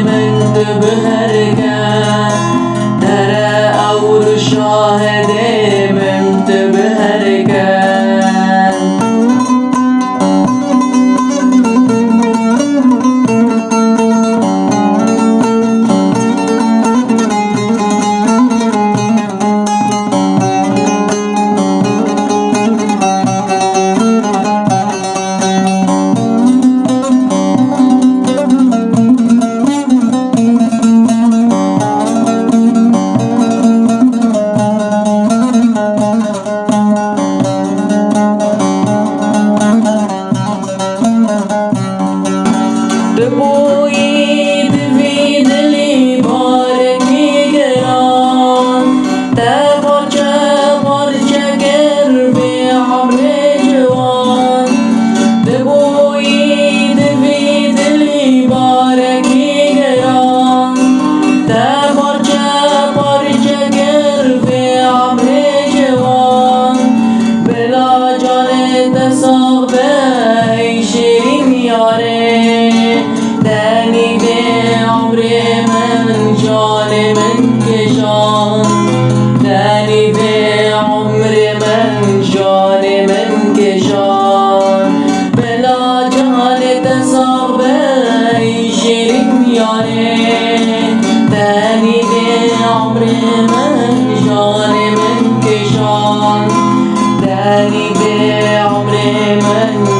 من بهركان ترى أور شاهد من بهركان ببویید وید لی بارکی گران تبارچه بارچه گر به عمر جوان ببویید وید لی بارکی گران تبارچه بارچه گر به عمر جوان بلا جان تصاق به شیرین یاره دنی به عمر من جان من کشان دنی به عمر من جان من کشان بلا جان تصاق به شیرین یاره دنی به عمر من جان من کشان دنی به عمر من